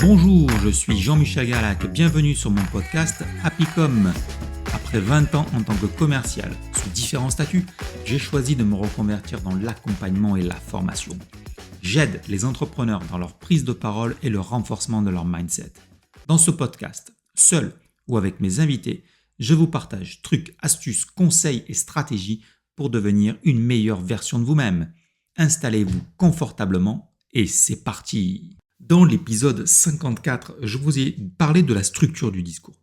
Bonjour, je suis Jean-Michel Garlac, bienvenue sur mon podcast Happycom. Après 20 ans en tant que commercial, sous différents statuts, j'ai choisi de me reconvertir dans l'accompagnement et la formation. J'aide les entrepreneurs dans leur prise de parole et le renforcement de leur mindset. Dans ce podcast, seul ou avec mes invités, je vous partage trucs, astuces, conseils et stratégies pour devenir une meilleure version de vous-même. Installez-vous confortablement et c'est parti! Dans l'épisode 54, je vous ai parlé de la structure du discours.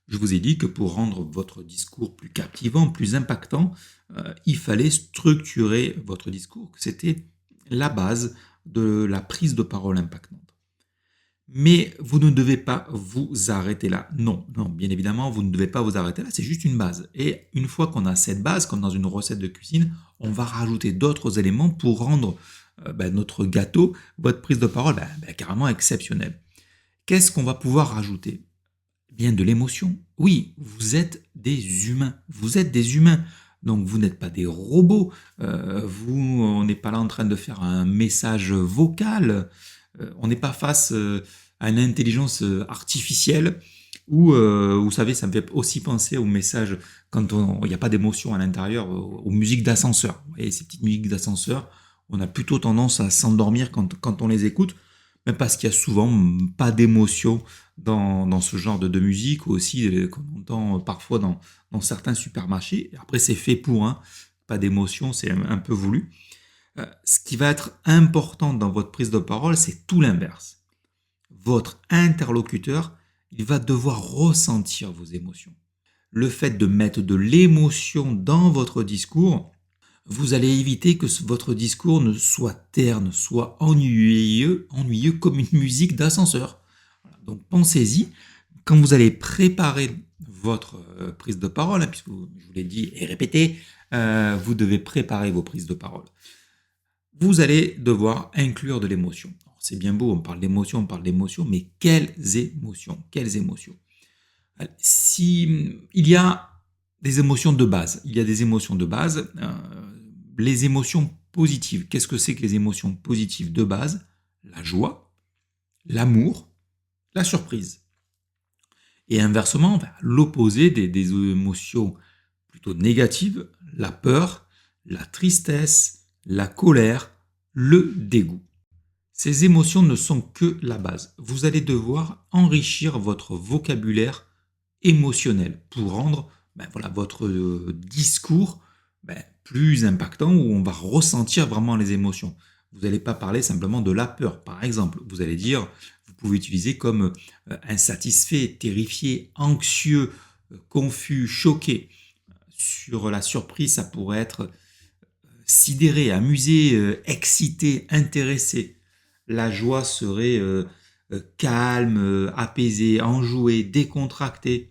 Je vous ai dit que pour rendre votre discours plus captivant, plus impactant, il fallait structurer votre discours, que c'était la base de la prise de parole impactante. Mais vous ne devez pas vous arrêter là. Non, bien évidemment, vous ne devez pas vous arrêter là, c'est juste une base. Et une fois qu'on a cette base, comme dans une recette de cuisine, on va rajouter d'autres éléments pour rendre notre gâteau, votre prise de parole, carrément exceptionnelle. Qu'est-ce qu'on va pouvoir rajouter ? Bien de l'émotion. Oui, vous êtes des humains. Vous êtes des humains. Donc vous n'êtes pas des robots. On n'est pas là en train de faire un message vocal. On n'est pas face à une intelligence artificielle où, vous savez, ça me fait aussi penser aux messages quand il n'y a pas d'émotion à l'intérieur, aux musiques d'ascenseur. Vous voyez, ces petites musiques d'ascenseur, on a plutôt tendance à s'endormir quand on les écoute, même parce qu'il y a souvent pas d'émotion dans ce genre de musique, ou aussi qu'on entend parfois dans certains supermarchés. Et après, c'est fait pour, pas d'émotion, c'est un peu voulu. Ce qui va être important dans votre prise de parole, c'est tout l'inverse. Votre interlocuteur, il va devoir ressentir vos émotions. Le fait de mettre de l'émotion dans votre discours, vous allez éviter que votre discours ne soit terne, soit ennuyeux comme une musique d'ascenseur. Voilà, donc pensez-y, quand vous allez préparer votre prise de parole, puisque je vous l'ai dit et répété, vous devez préparer vos prises de parole. Vous allez devoir inclure de l'émotion. Alors, c'est bien beau, on parle d'émotion, mais quelles émotions ? Il y a des émotions de base. Les émotions positives. Qu'est-ce que c'est que les émotions positives de base ? La joie, l'amour, la surprise. Et inversement, l'opposé des émotions plutôt négatives, la peur, la tristesse, la colère, le dégoût. Ces émotions ne sont que la base. Vous allez devoir enrichir votre vocabulaire émotionnel pour rendre votre discours plus impactant, où on va ressentir vraiment les émotions. Vous n'allez pas parler simplement de la peur, par exemple. Vous allez dire, vous pouvez utiliser comme insatisfait, terrifié, anxieux, confus, choqué. Sur la surprise, ça pourrait être sidéré, amusé, excité, intéressé. La joie serait calme, apaisé, enjoué, décontracté.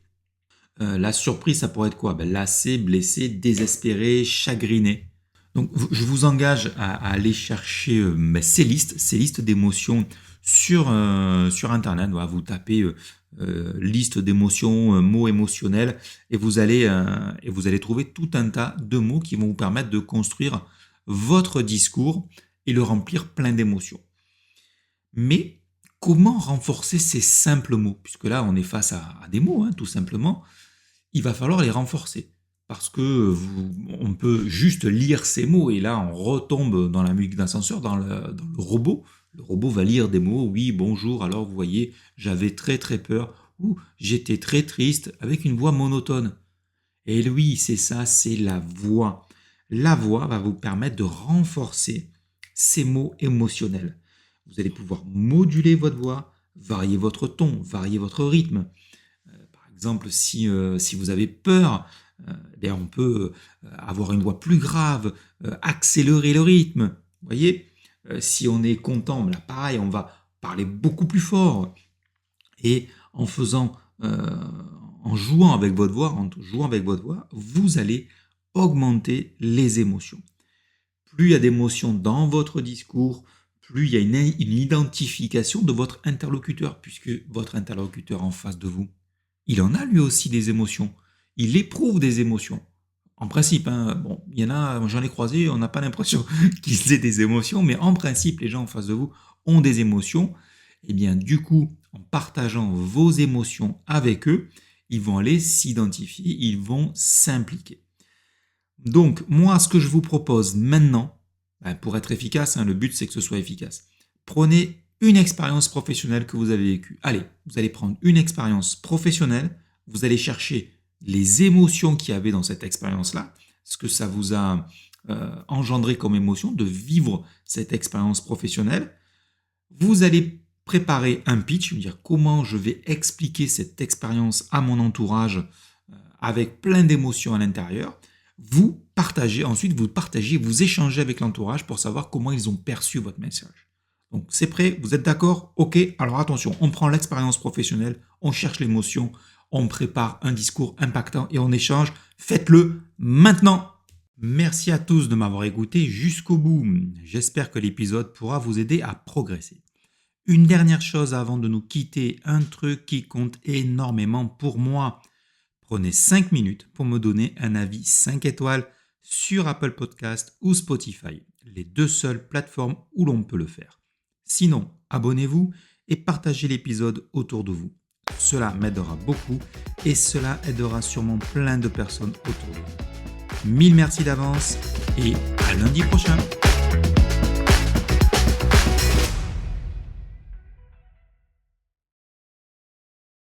La surprise, ça pourrait être quoi ? Lassé, blessé, désespéré, chagriné. Donc, je vous engage à aller chercher ces listes d'émotions sur Internet. Voilà, vous tapez liste d'émotions, mots émotionnels, et vous allez trouver tout un tas de mots qui vont vous permettre de construire votre discours et le remplir plein d'émotions. Mais comment renforcer ces simples mots ? Puisque là, on est face à des mots, tout simplement. Il va falloir les renforcer. Parce que on peut juste lire ces mots et là, on retombe dans la musique d'ascenseur, dans le robot. Le robot va lire des mots. Oui, bonjour, alors vous voyez, j'avais très très peur. Ou j'étais très triste, avec une voix monotone. Et oui, c'est ça, c'est la voix. La voix va vous permettre de renforcer ces mots émotionnels. Vous allez pouvoir moduler votre voix, varier votre ton, varier votre rythme. Par exemple, si vous avez peur, on peut avoir une voix plus grave, accélérer le rythme. Vous voyez, si on est content, là pareil, on va parler beaucoup plus fort. Et en jouant avec votre voix, vous allez augmenter les émotions. Plus il y a d'émotions dans votre discours, plus il y a une identification de votre interlocuteur, puisque votre interlocuteur en face de vous, il en a lui aussi des émotions. Il éprouve des émotions. En principe, il y en a, j'en ai croisé, on n'a pas l'impression qu'ils aient des émotions, mais en principe, les gens en face de vous ont des émotions. Et bien, du coup, en partageant vos émotions avec eux, ils vont aller s'identifier, ils vont s'impliquer. Donc, moi, ce que je vous propose maintenant, pour être efficace, le but c'est que ce soit efficace. Prenez une expérience professionnelle que vous avez vécue. Allez, vous allez prendre une expérience professionnelle, vous allez chercher les émotions qu'il y avait dans cette expérience-là, ce que ça vous a engendré comme émotion de vivre cette expérience professionnelle. Vous allez préparer un pitch, dire comment je vais expliquer cette expérience à mon entourage avec plein d'émotions à l'intérieur. Vous partagez, vous échangez avec l'entourage pour savoir comment ils ont perçu votre message. Donc c'est prêt, vous êtes d'accord? Ok, alors attention, on prend l'expérience professionnelle, on cherche l'émotion, on prépare un discours impactant et on échange. Faites-le maintenant! Merci à tous de m'avoir écouté jusqu'au bout. J'espère que l'épisode pourra vous aider à progresser. Une dernière chose avant de nous quitter, un truc qui compte énormément pour moi. Prenez 5 minutes pour me donner un avis 5 étoiles sur Apple Podcast ou Spotify, les deux seules plateformes où l'on peut le faire. Sinon, abonnez-vous et partagez l'épisode autour de vous. Cela m'aidera beaucoup et cela aidera sûrement plein de personnes autour de vous. 1000 merci d'avance et à lundi prochain.